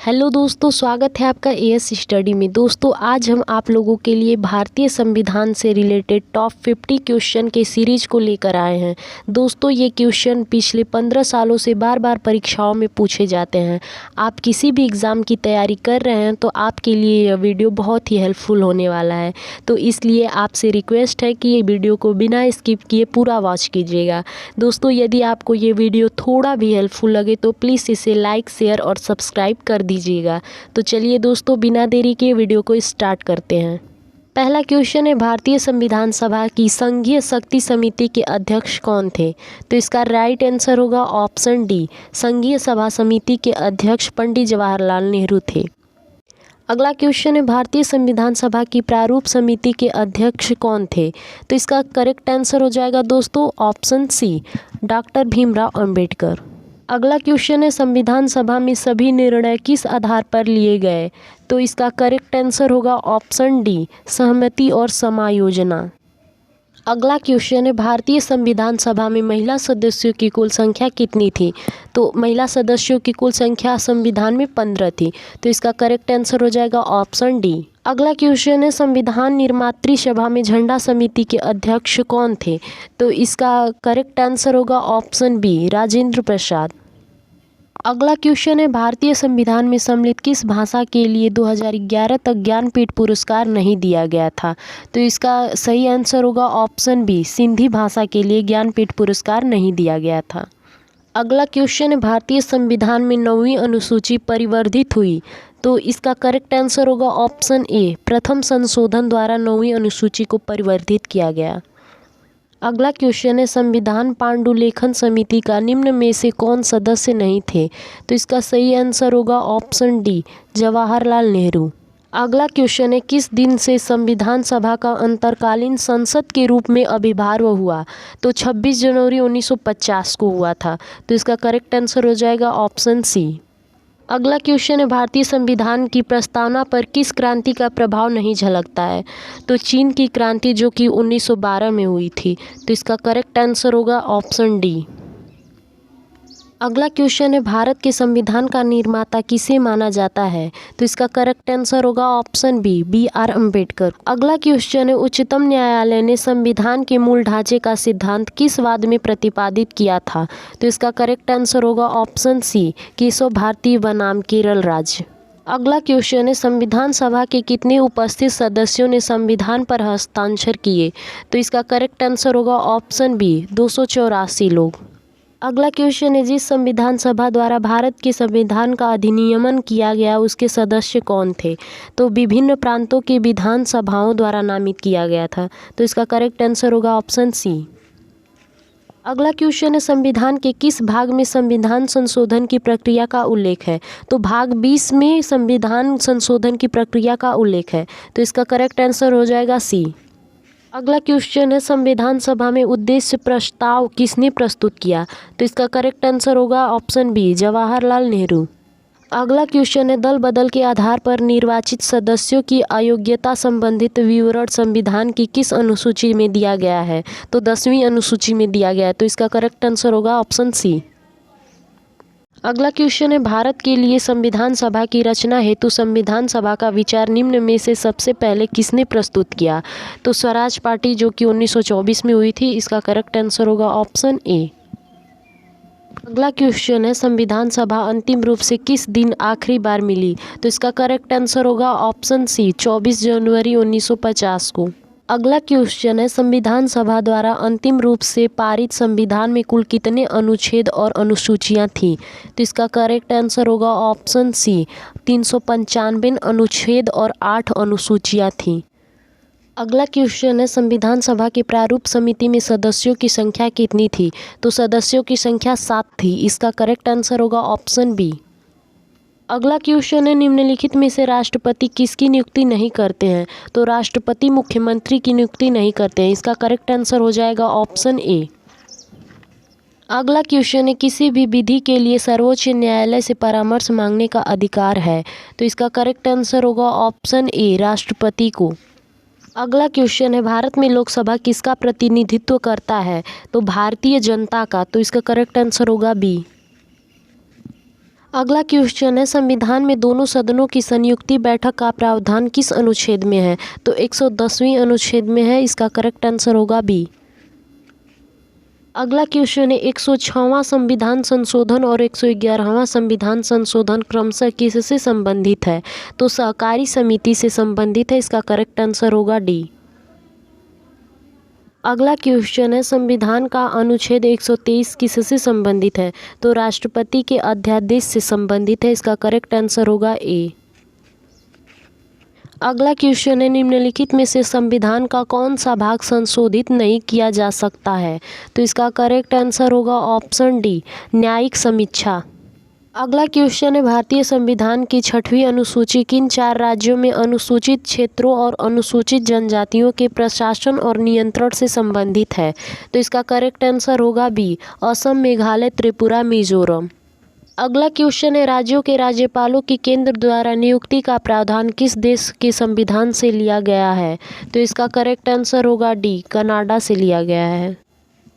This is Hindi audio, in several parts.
हेलो दोस्तों, स्वागत है आपका एएस स्टडी में। दोस्तों आज हम आप लोगों के लिए भारतीय संविधान से रिलेटेड टॉप 50 क्वेश्चन के सीरीज को लेकर आए हैं। दोस्तों ये क्वेश्चन पिछले 15 सालों से बार बार परीक्षाओं में पूछे जाते हैं। आप किसी भी एग्ज़ाम की तैयारी कर रहे हैं तो आपके लिए यह वीडियो बहुत ही हेल्पफुल होने वाला है। तो इसलिए आपसे रिक्वेस्ट है कि ये वीडियो को बिना स्किप किए पूरा वॉच कीजिएगा। दोस्तों यदि आपको ये वीडियो थोड़ा भी हेल्पफुल लगे तो प्लीज़ इसे लाइक, शेयर और सब्सक्राइब कर दीजिएगा। तो चलिए दोस्तों बिना देरी के वीडियो को स्टार्ट करते हैं। पहला क्वेश्चन है, भारतीय संविधान सभा की संघीय शक्ति समिति के अध्यक्ष कौन थे? तो इसका राइट आंसर होगा ऑप्शन डी, संघीय सभा समिति के अध्यक्ष पंडित जवाहरलाल नेहरू थे। अगला क्वेश्चन है, भारतीय संविधान सभा की प्रारूप समिति के अध्यक्ष कौन थे? तो इसका करेक्ट आंसर हो जाएगा दोस्तों option C, doctor Bhimrao Ambedkar. अगला क्वेश्चन है, संविधान सभा में सभी निर्णय किस आधार पर लिए गए? तो इसका करेक्ट आंसर होगा ऑप्शन डी, सहमति और समायोजना। अगला क्वेश्चन है, भारतीय संविधान सभा में महिला सदस्यों की कुल संख्या कितनी थी? तो महिला सदस्यों की कुल संख्या संविधान में 15 थी। तो इसका करेक्ट आंसर हो जाएगा ऑप्शन डी। अगला क्वेश्चन है, संविधान निर्मात्री सभा में झंडा समिति के अध्यक्ष कौन थे? तो इसका करेक्ट आंसर होगा ऑप्शन बी, राजेंद्र प्रसाद। अगला क्वेश्चन है, भारतीय संविधान में सम्मिलित किस भाषा के लिए 2011 तक ज्ञानपीठ पुरस्कार नहीं दिया गया था? तो इसका सही आंसर होगा ऑप्शन बी, सिंधी भाषा के लिए ज्ञानपीठ पुरस्कार नहीं दिया गया था। अगला क्वेश्चन है, भारतीय संविधान में 9वीं अनुसूची परिवर्धित हुई। तो इसका करेक्ट आंसर होगा ऑप्शन ए, प्रथम संशोधन द्वारा 9वीं अनुसूची को परिवर्धित किया गया। अगला क्वेश्चन है, संविधान पांडुलेखन समिति का निम्न में से कौन सदस्य नहीं थे? तो इसका सही आंसर होगा ऑप्शन डी, जवाहरलाल नेहरू। अगला क्वेश्चन है, किस दिन से संविधान सभा का अंतरकालीन संसद के रूप में आविर्भाव हुआ? तो 26 जनवरी 1950 को हुआ था। तो इसका करेक्ट आंसर हो जाएगा ऑप्शन सी। अगला क्वेश्चन है, भारतीय संविधान की प्रस्तावना पर किस क्रांति का प्रभाव नहीं झलकता है? तो चीन की क्रांति जो कि 1912 में हुई थी। तो इसका करेक्ट आंसर होगा ऑप्शन डी। अगला क्वेश्चन है, भारत के संविधान का निर्माता किसे माना जाता है? तो इसका करेक्ट आंसर होगा ऑप्शन बी, BR अम्बेडकर। अगला क्वेश्चन है, उच्चतम न्यायालय ने संविधान के मूल ढांचे का सिद्धांत किस वाद में प्रतिपादित किया था? तो इसका करेक्ट आंसर होगा ऑप्शन सी, केशव भारती बनाम केरल राज्य। अगला क्वेश्चन है, संविधान सभा के कितने उपस्थित सदस्यों ने संविधान पर हस्ताक्षर किए? तो इसका करेक्ट आंसर होगा ऑप्शन बी, 284 लोग। अगला क्वेश्चन है, जिस संविधान सभा द्वारा भारत के संविधान का अधिनियमन किया गया उसके सदस्य कौन थे? तो विभिन्न प्रांतों के विधान सभाओं द्वारा नामित किया गया था। तो इसका करेक्ट आंसर होगा ऑप्शन सी। अगला क्वेश्चन है, संविधान के किस भाग में संविधान संशोधन की प्रक्रिया का उल्लेख है? तो भाग 20 में संविधान संशोधन की प्रक्रिया का उल्लेख है। तो इसका करेक्ट आंसर हो जाएगा सी। अगला क्वेश्चन है, संविधान सभा में उद्देश्य प्रस्ताव किसने प्रस्तुत किया? तो इसका करेक्ट आंसर होगा ऑप्शन बी, जवाहरलाल नेहरू। अगला क्वेश्चन है, दल बदल के आधार पर निर्वाचित सदस्यों की अयोग्यता संबंधित विवरण संविधान की किस अनुसूची में दिया गया है? तो 10वीं अनुसूची में दिया गया है। तो इसका करेक्ट आंसर होगा ऑप्शन सी। अगला क्वेश्चन है, भारत के लिए संविधान सभा की रचना हेतु संविधान सभा का विचार निम्न में से सबसे पहले किसने प्रस्तुत किया? तो स्वराज पार्टी जो कि 1924 में हुई थी। इसका करेक्ट आंसर होगा ऑप्शन ए। अगला क्वेश्चन है, संविधान सभा अंतिम रूप से किस दिन आखिरी बार मिली? तो इसका करेक्ट आंसर होगा ऑप्शन सी, 24 जनवरी 1950 को। अगला क्वेश्चन है, संविधान सभा द्वारा अंतिम रूप से पारित संविधान में कुल कितने अनुच्छेद और अनुसूचियां थीं? तो इसका करेक्ट आंसर होगा ऑप्शन सी, 395 अनुच्छेद और 8 अनुसूचियां थीं। अगला क्वेश्चन है, संविधान सभा के प्रारूप समिति में सदस्यों की संख्या कितनी थी? तो सदस्यों की संख्या 7 थी। इसका करेक्ट आंसर होगा ऑप्शन बी। अगला क्वेश्चन है, निम्नलिखित में से राष्ट्रपति किसकी नियुक्ति नहीं करते हैं? तो राष्ट्रपति मुख्यमंत्री की नियुक्ति नहीं करते हैं। इसका करेक्ट आंसर हो जाएगा ऑप्शन ए। अगला क्वेश्चन है, किसी भी विधि के लिए सर्वोच्च न्यायालय से परामर्श मांगने का अधिकार है? तो इसका करेक्ट आंसर होगा ऑप्शन ए, राष्ट्रपति को। अगला क्वेश्चन है, भारत में लोकसभा किसका प्रतिनिधित्व करता है? तो भारतीय जनता का। तो इसका करेक्ट आंसर होगा बी। अगला क्वेश्चन है, संविधान में दोनों सदनों की संयुक्ति बैठक का प्रावधान किस अनुच्छेद में है? तो 110वें अनुच्छेद में है। इसका करेक्ट आंसर होगा बी। अगला क्वेश्चन है, 106वां संविधान संशोधन और 111वां संविधान संशोधन क्रमशः किससे संबंधित है? तो सहकारी समिति से संबंधित है। इसका करेक्ट आंसर होगा डी। अगला क्वेश्चन है, संविधान का अनुच्छेद 123 किससे संबंधित है? तो राष्ट्रपति के अध्यादेश से संबंधित है। इसका करेक्ट आंसर होगा ए। अगला क्वेश्चन है, निम्नलिखित में से संविधान का कौन सा भाग संशोधित नहीं किया जा सकता है? तो इसका करेक्ट आंसर होगा ऑप्शन डी, न्यायिक समीक्षा। अगला क्वेश्चन है, भारतीय संविधान की 6वीं अनुसूची किन 4 राज्यों में अनुसूचित क्षेत्रों और अनुसूचित जनजातियों के प्रशासन और नियंत्रण से संबंधित है? तो इसका करेक्ट आंसर होगा बी, असम, मेघालय, त्रिपुरा, मिजोरम। अगला क्वेश्चन है, राज्यों के राज्यपालों की केंद्र द्वारा नियुक्ति का प्रावधान किस देश के संविधान से लिया गया है? तो इसका करेक्ट आंसर होगा डी, कनाडा से लिया गया है।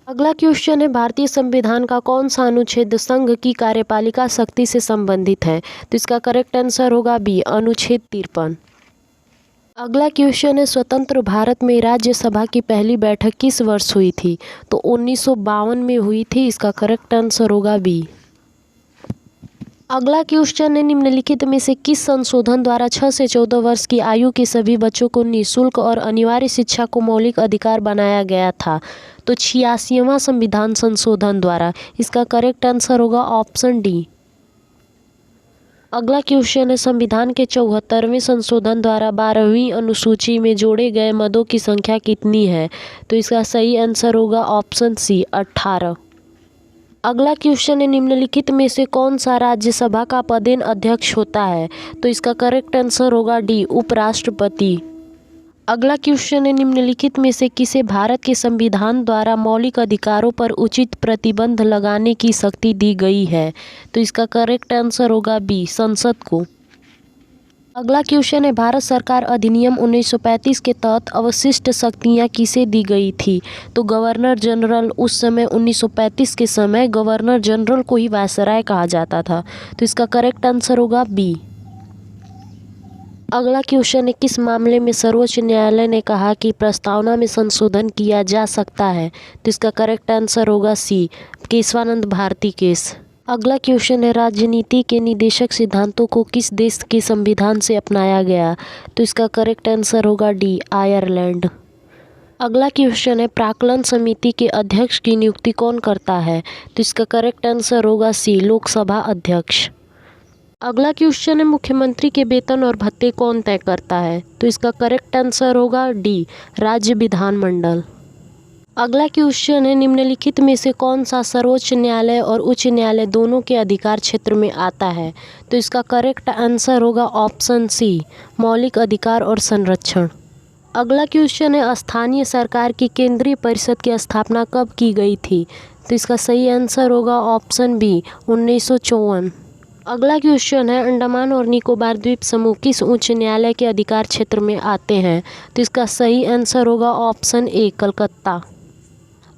अगला क्वेश्चन है, भारतीय संविधान का कौन सा अनुच्छेद संघ की कार्यपालिका शक्ति से संबंधित है? तो इसका करेक्ट आंसर होगा बी, अनुच्छेद 53। अगला क्वेश्चन है, स्वतंत्र भारत में राज्यसभा की पहली बैठक किस वर्ष हुई थी? तो 1952 में हुई थी। इसका करेक्ट आंसर होगा बी। अगला क्वेश्चन है, निम्नलिखित में से किस संशोधन द्वारा 6 से 14 वर्ष की आयु के सभी बच्चों को निःशुल्क और अनिवार्य शिक्षा को मौलिक अधिकार बनाया गया था? तो 86वां संविधान संशोधन द्वारा। इसका करेक्ट आंसर होगा ऑप्शन डी। अगला क्वेश्चन है, संविधान के 74वें संशोधन द्वारा 12वीं अनुसूची में जोड़े गए मदों की संख्या कितनी है? तो इसका सही आंसर होगा ऑप्शन सी, 18। अगला क्वेश्चन है, निम्नलिखित में से कौन सा राज्यसभा का पदेन अध्यक्ष होता है? तो इसका करेक्ट आंसर होगा डी, उपराष्ट्रपति। अगला क्वेश्चन है, निम्नलिखित में से किसे भारत के संविधान द्वारा मौलिक अधिकारों पर उचित प्रतिबंध लगाने की शक्ति दी गई है? तो इसका करेक्ट आंसर होगा बी, संसद को। अगला क्वेश्चन है, भारत सरकार अधिनियम 1935 के तहत अवशिष्ट शक्तियां किसे दी गई थी? तो गवर्नर जनरल। उस समय 1935 के समय गवर्नर जनरल को ही वायसराय कहा जाता था। तो इसका करेक्ट आंसर होगा बी। अगला क्वेश्चन है, किस मामले में सर्वोच्च न्यायालय ने कहा कि प्रस्तावना में संशोधन किया जा सकता है? तो इसका करेक्ट आंसर होगा सी, केशवानंद भारती केस। अगला क्वेश्चन है, राजनीति के निदेशक सिद्धांतों को किस देश के संविधान से अपनाया गया? तो इसका करेक्ट आंसर होगा डी, आयरलैंड। अगला क्वेश्चन है, प्राक्कलन समिति के अध्यक्ष की नियुक्ति कौन करता है? तो इसका करेक्ट आंसर होगा सी, लोकसभा अध्यक्ष। अगला क्वेश्चन है, मुख्यमंत्री के वेतन और भत्ते कौन तय करता है? तो इसका करेक्ट आंसर होगा डी, राज्य विधानमंडल। अगला क्वेश्चन है, निम्नलिखित में से कौन सा सर्वोच्च न्यायालय और उच्च न्यायालय दोनों के अधिकार क्षेत्र में आता है? तो इसका करेक्ट आंसर होगा ऑप्शन सी, मौलिक अधिकार और संरक्षण। अगला क्वेश्चन है, स्थानीय सरकार की केंद्रीय परिषद की स्थापना कब की गई थी? तो इसका सही आंसर होगा ऑप्शन बी, 1954। अगला क्वेश्चन है, अंडमान और निकोबार द्वीप समूह किस उच्च न्यायालय के अधिकार क्षेत्र में आते हैं? तो इसका सही आंसर होगा ऑप्शन ए, कलकत्ता।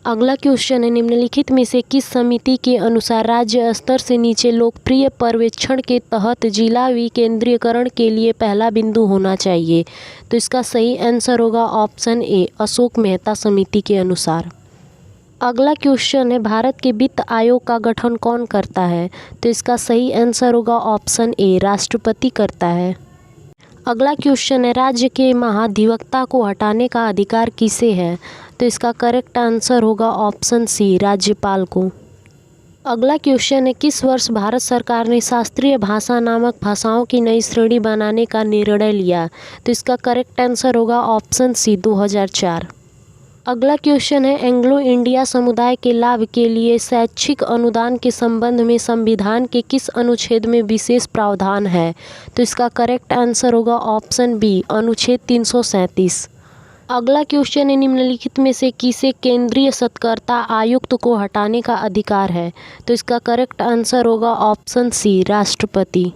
अगला क्वेश्चन है, निम्नलिखित में से किस समिति के अनुसार राज्य स्तर से नीचे लोकप्रिय पर्यवेक्षण के तहत जिला विकेंद्रीकरण के लिए पहला बिंदु होना चाहिए? तो इसका सही आंसर होगा ऑप्शन ए, अशोक मेहता समिति के अनुसार। अगला क्वेश्चन है, भारत के वित्त आयोग का गठन कौन करता है? तो इसका सही आंसर होगा ऑप्शन ए, राष्ट्रपति करता है। अगला क्वेश्चन है, राज्य के महाधिवक्ता को हटाने का अधिकार किसे है? तो इसका करेक्ट आंसर होगा ऑप्शन सी, राज्यपाल को। अगला क्वेश्चन है, किस वर्ष भारत सरकार ने शास्त्रीय भाषा नामक भाषाओं की नई श्रेणी बनाने का निर्णय लिया? तो इसका करेक्ट आंसर होगा ऑप्शन सी, 2004। अगला क्वेश्चन है, एंग्लो इंडिया समुदाय के लाभ के लिए शैक्षिक अनुदान के संबंध में संविधान के किस अनुच्छेद में विशेष प्रावधान है? तो इसका करेक्ट आंसर होगा ऑप्शन बी, अनुच्छेद 337। अगला क्वेश्चन है, निम्नलिखित में से किसे केंद्रीय सतर्कता आयुक्त को हटाने का अधिकार है? तो इसका करेक्ट आंसर होगा ऑप्शन सी, राष्ट्रपति।